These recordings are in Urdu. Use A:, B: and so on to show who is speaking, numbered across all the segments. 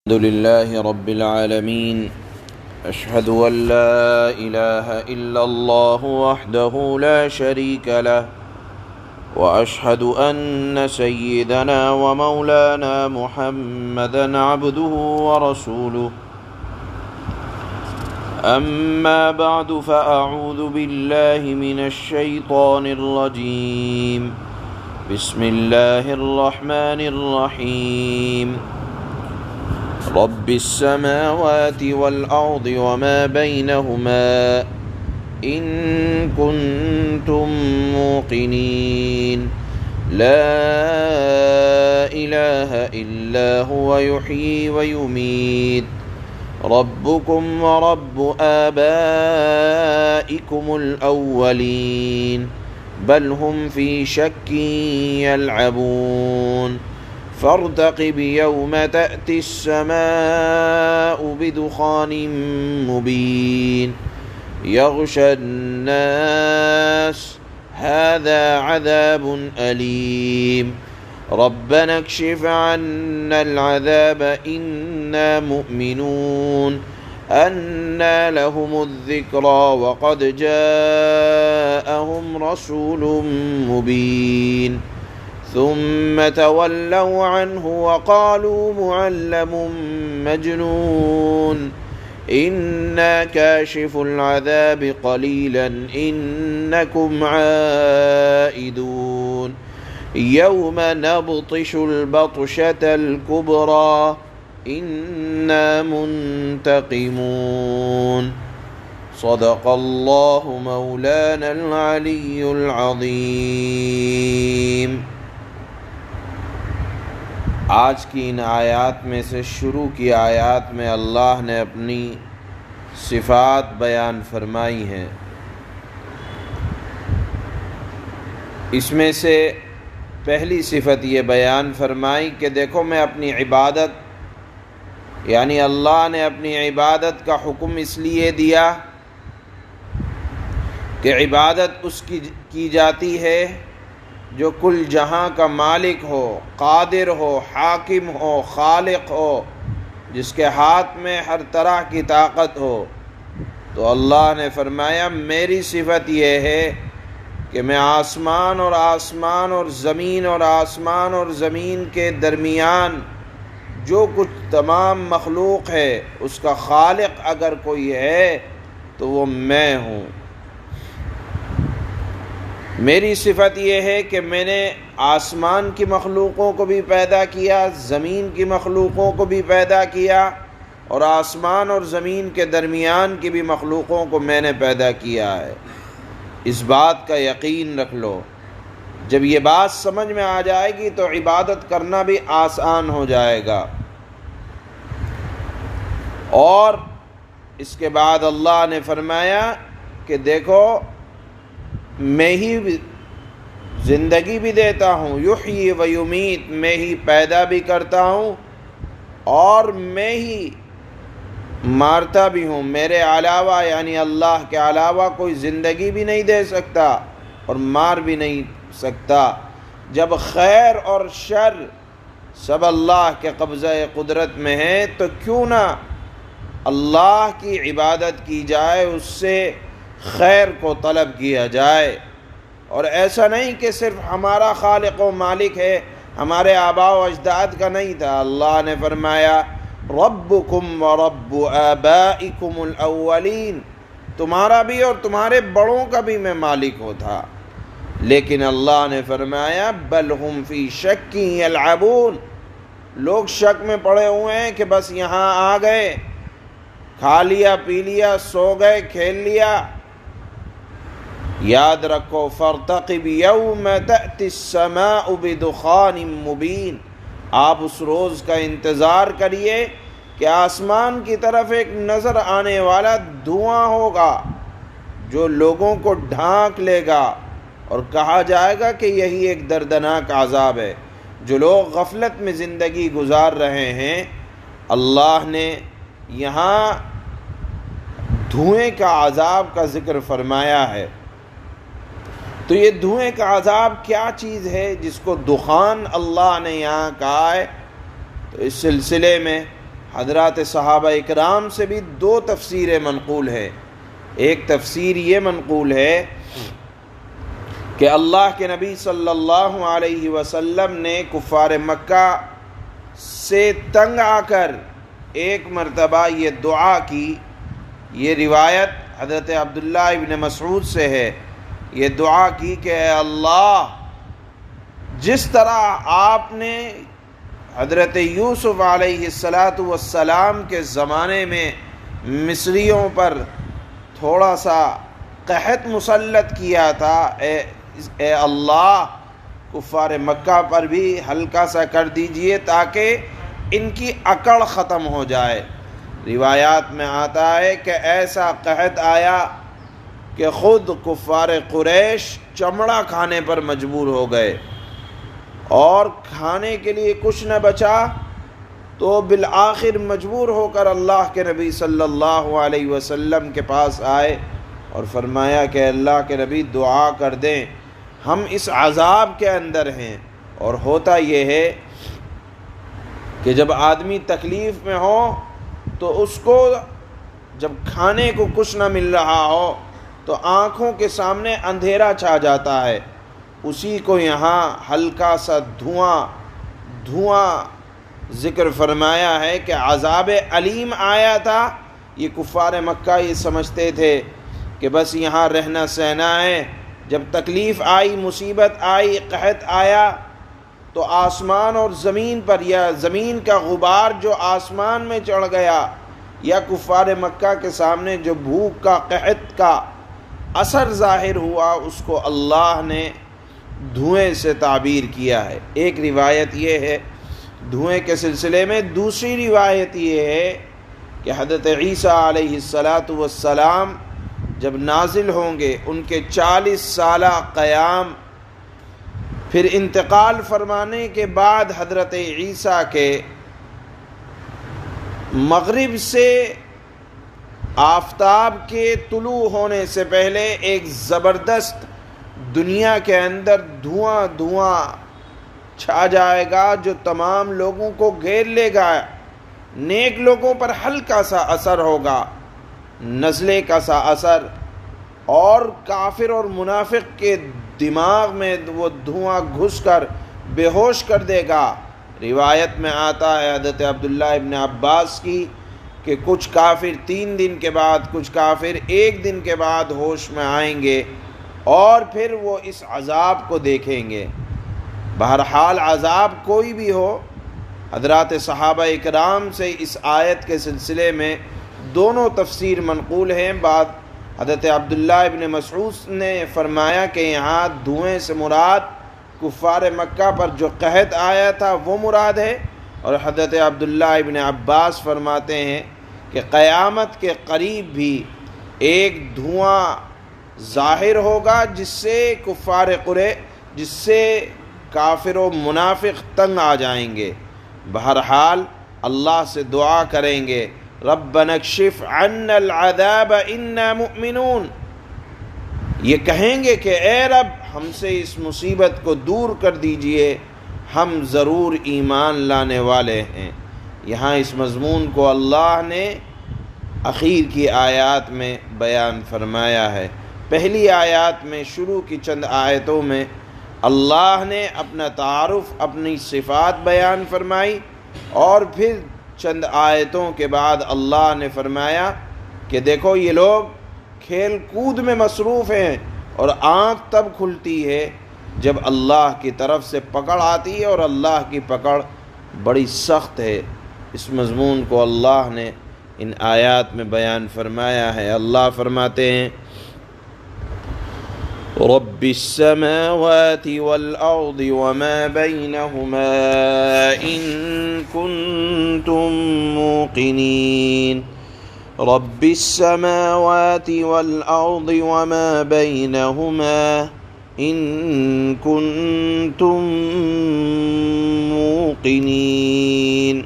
A: الحمد لله رب العالمين أشهد أن لا إله إلا الله وحده لا شريك له وأشهد أن سيدنا ومولانا محمدا عبده ورسوله أما بعد فأعوذ بالله من الشيطان الرجيم بسم الله الرحمن الرحيم رب السماوات والأرض وما بينهما إن كنتم موقنين لا إله إلا هو يحيي ويميت ربكم ورب آبائكم الأولين بل هم في شك يلعبون فارتقب يوم تأتي السماء بدخان مبين يغشى الناس هذا عذاب أليم ربنا اكشف عنا العذاب إنا مؤمنون أنى لهم الذكرى وقد جاءهم رسول مبين ثم تولوا عنه وقالوا معلم مجنون إنا كاشف العذاب قليلا إنكم عائدون يوم نبطش البطشة الكبرى إنا منتقمون صدق الله مولانا العلي العظيم۔ آج کی ان آیات میں سے شروع کی آیات میں اللہ نے اپنی صفات بیان فرمائی ہیں۔ اس میں سے پہلی صفت یہ بیان فرمائی کہ دیکھو میں اپنی عبادت یعنی اللہ نے اپنی عبادت کا حکم اس لیے دیا کہ عبادت اس کی جاتی ہے جو کل جہاں کا مالک ہو، قادر ہو، حاکم ہو، خالق ہو، جس کے ہاتھ میں ہر طرح کی طاقت ہو۔ تو اللہ نے فرمایا میری صفت یہ ہے کہ میں آسمان اور زمین اور آسمان اور زمین کے درمیان جو کچھ تمام مخلوق ہے اس کا خالق اگر کوئی ہے تو وہ میں ہوں۔ میری صفت یہ ہے کہ میں نے آسمان کی مخلوقوں کو بھی پیدا کیا، زمین کی مخلوقوں کو بھی پیدا کیا، اور آسمان اور زمین کے درمیان کی بھی مخلوقوں کو میں نے پیدا کیا ہے۔ اس بات کا یقین رکھ لو، جب یہ بات سمجھ میں آ جائے گی تو عبادت کرنا بھی آسان ہو جائے گا۔ اور اس کے بعد اللہ نے فرمایا کہ دیکھو میں ہی زندگی بھی دیتا ہوں، یحیی و یمیت، میں ہی پیدا بھی کرتا ہوں اور میں ہی مارتا بھی ہوں۔ میرے علاوہ یعنی اللہ کے علاوہ کوئی زندگی بھی نہیں دے سکتا اور مار بھی نہیں سکتا۔ جب خیر اور شر سب اللہ کے قبضہ قدرت میں ہے تو کیوں نہ اللہ کی عبادت کی جائے، اس سے خیر کو طلب کیا جائے۔ اور ایسا نہیں کہ صرف ہمارا خالق و مالک ہے، ہمارے آباء و اجداد کا نہیں تھا۔ اللہ نے فرمایا ربکم ورب آبائکم الاولین، تمہارا بھی اور تمہارے بڑوں کا بھی میں مالک تھا۔ لیکن اللہ نے فرمایا بل ہم فی شک یلعبون، لوگ شک میں پڑے ہوئے ہیں کہ بس یہاں آ گئے، کھا لیا پی لیا سو گئے کھیل لیا۔ یاد رکھو فارتقب یوم تأتی السماء بدخان مبین، آپ اس روز کا انتظار کریے کہ آسمان کی طرف ایک نظر آنے والا دھواں ہوگا جو لوگوں کو ڈھانک لے گا، اور کہا جائے گا کہ یہی ایک دردناک عذاب ہے۔ جو لوگ غفلت میں زندگی گزار رہے ہیں، اللہ نے یہاں دھوئیں کا عذاب کا ذکر فرمایا ہے۔ تو یہ دھوئیں کا عذاب کیا چیز ہے جس کو دخان اللہ نے یہاں کہا ہے؟ تو اس سلسلے میں حضرات صحابہ اکرام سے بھی دو تفسیریں منقول ہے۔ ایک تفسیر یہ منقول ہے کہ اللہ کے نبی صلی اللہ علیہ وسلم نے کفار مکہ سے تنگ آ کر ایک مرتبہ یہ دعا کی۔ یہ روایت حضرت عبداللہ ابن مسعود سے ہے۔ یہ دعا کی کہ اے اللہ، جس طرح آپ نے حضرت یوسف علیہ السلام کے زمانے میں مصریوں پر تھوڑا سا قحط مسلط کیا تھا، اے اللہ کفار مکہ پر بھی ہلکا سا کر دیجئے تاکہ ان کی اکڑ ختم ہو جائے۔ روایات میں آتا ہے کہ ایسا قحط آیا کہ خود کفار قریش چمڑا کھانے پر مجبور ہو گئے، اور کھانے کے لیے کچھ نہ بچا تو بالآخر مجبور ہو کر اللہ کے نبی صلی اللہ علیہ وسلم کے پاس آئے اور فرمایا کہ اللہ کے نبی دعا کر دیں، ہم اس عذاب کے اندر ہیں۔ اور ہوتا یہ ہے کہ جب آدمی تکلیف میں ہو تو اس کو جب کھانے کو کچھ نہ مل رہا ہو تو آنکھوں کے سامنے اندھیرا چھا جاتا ہے۔ اسی کو یہاں ہلکا سا دھواں ذکر فرمایا ہے کہ عذاب علیم آیا تھا۔ یہ کفار مکہ یہ سمجھتے تھے کہ بس یہاں رہنا سہنا ہے۔ جب تکلیف آئی، مصیبت آئی، قحط آیا تو آسمان اور زمین پر، یا زمین کا غبار جو آسمان میں چڑھ گیا، یا کفار مکہ کے سامنے جو بھوک کا، قحط کا اثر ظاہر ہوا، اس کو اللہ نے دھوئیں سے تعبیر کیا ہے۔ ایک روایت یہ ہے دھوئیں کے سلسلے میں۔ دوسری روایت یہ ہے کہ حضرت عیسیٰ علیہ السلام جب نازل ہوں گے، ان کے 40 سالہ قیام، پھر انتقال فرمانے کے بعد حضرت عیسیٰ کے مغرب سے آفتاب کے طلوع ہونے سے پہلے ایک زبردست دنیا کے اندر دھواں چھا جائے گا جو تمام لوگوں کو گھیر لے گا۔ نیک لوگوں پر ہلکا سا اثر ہوگا، نزلے کا سا اثر، اور کافر اور منافق کے دماغ میں وہ دھواں گھس کر بے ہوش کر دے گا۔ روایت میں آتا ہے حضرت عبداللہ ابن عباس کی کہ کچھ کافر 3 دن کے بعد، کچھ کافر 1 دن کے بعد ہوش میں آئیں گے، اور پھر وہ اس عذاب کو دیکھیں گے۔ بہرحال عذاب کوئی بھی ہو، حضرات صحابہ اکرام سے اس آیت کے سلسلے میں دونوں تفسیر منقول ہیں۔ بعد حضرت عبداللہ ابن مسعود نے فرمایا کہ یہاں دھوئیں سے مراد کفار مکہ پر جو قحط آیا تھا وہ مراد ہے، اور حضرت عبداللہ ابن عباس فرماتے ہیں کہ قیامت کے قریب بھی ایک دھواں ظاہر ہوگا جس سے کافر و منافق تنگ آ جائیں گے۔ بہرحال اللہ سے دعا کریں گے، ربنا اکشف عنا العذاب انا مؤمنون۔ یہ کہیں گے کہ اے رب ہم سے اس مصیبت کو دور کر دیجئے، ہم ضرور ایمان لانے والے ہیں۔ یہاں اس مضمون کو اللہ نے اخیر کی آیات میں بیان فرمایا ہے۔ پہلی آیات میں، شروع کی چند آیتوں میں اللہ نے اپنا تعارف، اپنی صفات بیان فرمائی، اور پھر چند آیتوں کے بعد اللہ نے فرمایا کہ دیکھو یہ لوگ کھیل کود میں مصروف ہیں، اور آنکھ تب کھلتی ہے جب اللہ کی طرف سے پکڑ آتی ہے، اور اللہ کی پکڑ بڑی سخت ہے۔ اس مضمون کو اللہ نے ان آیات میں بیان فرمایا ہے۔ اللہ فرماتے ہیں، رب السماوات والأرض وما بينهما إن كنتم موقنين رب السماوات والأرض وما بينهما إن كنتم موقنين۔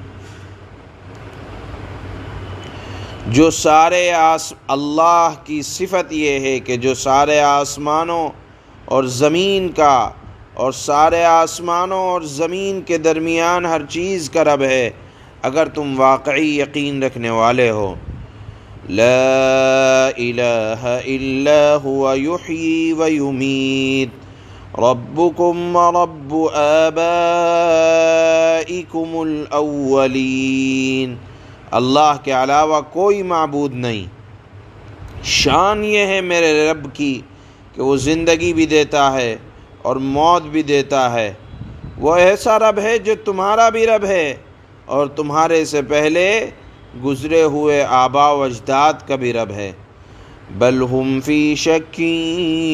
A: جو سارے اللہ کی صفت یہ ہے کہ جو سارے آسمانوں اور زمین کا، اور سارے آسمانوں اور زمین کے درمیان ہر چیز کا رب ہے، اگر تم واقعی یقین رکھنے والے ہو۔ لا الہ الا هو یحیی و یمیت ربکم و رب آبائکم الاولین، اللہ کے علاوہ کوئی معبود نہیں۔ شان یہ ہے میرے رب کی کہ وہ زندگی بھی دیتا ہے اور موت بھی دیتا ہے۔ وہ ایسا رب ہے جو تمہارا بھی رب ہے اور تمہارے سے پہلے گزرے ہوئے آباء و اجداد کا بھی رب ہے۔ بل ہم فی شک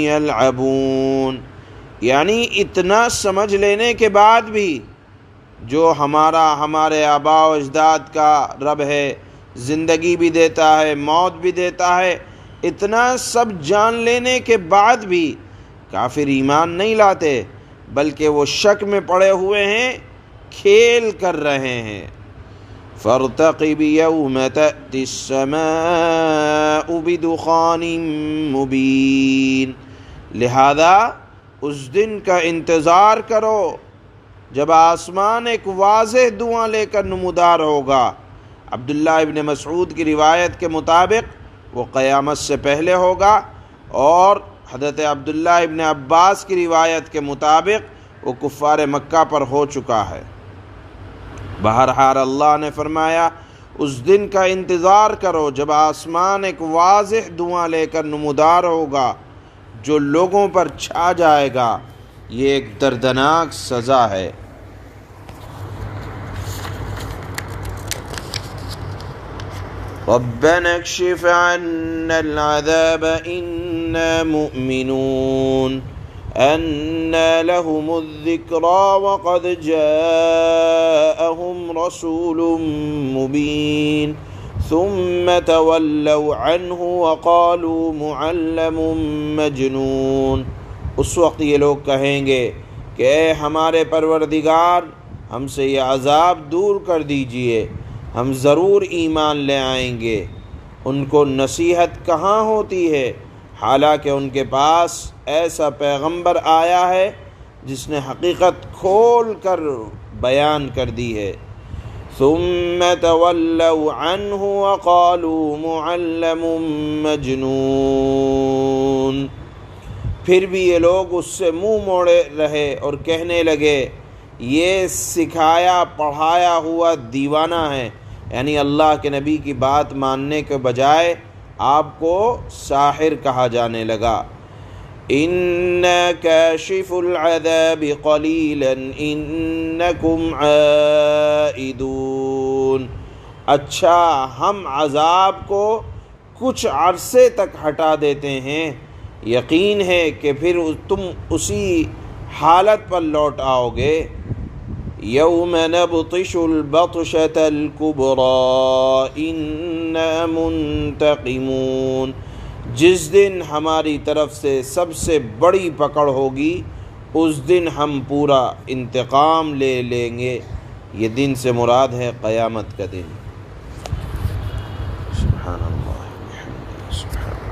A: یلعبون، یعنی اتنا سمجھ لینے کے بعد بھی جو ہمارے آباء و اجداد کا رب ہے، زندگی بھی دیتا ہے موت بھی دیتا ہے، اتنا سب جان لینے کے بعد بھی کافر ایمان نہیں لاتے، بلکہ وہ شک میں پڑے ہوئے ہیں، کھیل کر رہے ہیں۔ فارتقب یوم تأتی السماء بدخان مبین، لہذا اس دن کا انتظار کرو جب آسمان ایک واضح دھواں لے کر نمودار ہوگا۔ عبداللہ ابن مسعود کی روایت کے مطابق وہ قیامت سے پہلے ہوگا، اور حضرت عبداللہ ابن عباس کی روایت کے مطابق وہ کفار مکہ پر ہو چکا ہے۔ بہرحال اللہ نے فرمایا اس دن کا انتظار کرو جب آسمان ایک واضح دھواں لے کر نمودار ہوگا جو لوگوں پر چھا جائے گا، یہ ایک دردناک سزا ہے۔ ربنا اکشف عنا العذاب انا مؤمنون أنى لهم الذكرى وقد جاءهم رسول مبين ثم تولوا عنه وقالوا معلم مجنون، اس وقت یہ لوگ کہیں گے کہ اے ہمارے پروردگار، ہم سے یہ عذاب دور کر دیجئے، ہم ضرور ایمان لے آئیں گے۔ ان کو نصیحت کہاں ہوتی ہے، حالانکہ ان کے پاس ایسا پیغمبر آیا ہے جس نے حقیقت کھول کر بیان کر دی ہے۔ ثم تولوا عنه وقالوا معلم مجنون، پھر بھی یہ لوگ اس سے منہ موڑے رہے اور کہنے لگے یہ سکھایا پڑھایا ہوا دیوانہ ہے، یعنی اللہ کے نبی کی بات ماننے کے بجائے آپ کو ساحر کہا جانے لگا۔ اِنَّا كَاشِفُ الْعَذَابِ قَلِيلًا إِنَّكُمْ عَائِدُونَ، اچھا ہم عذاب کو کچھ عرصے تک ہٹا دیتے ہیں، یقین ہے کہ پھر تم اسی حالت پر لوٹ آؤ گے۔ یوم نبطش البطشة الكبرى انا منتقمون، جس دن ہماری طرف سے سب سے بڑی پکڑ ہوگی اس دن ہم پورا انتقام لے لیں گے۔ یہ دن سے مراد ہے قیامت کا دن۔ سبحان اللہ، سبحان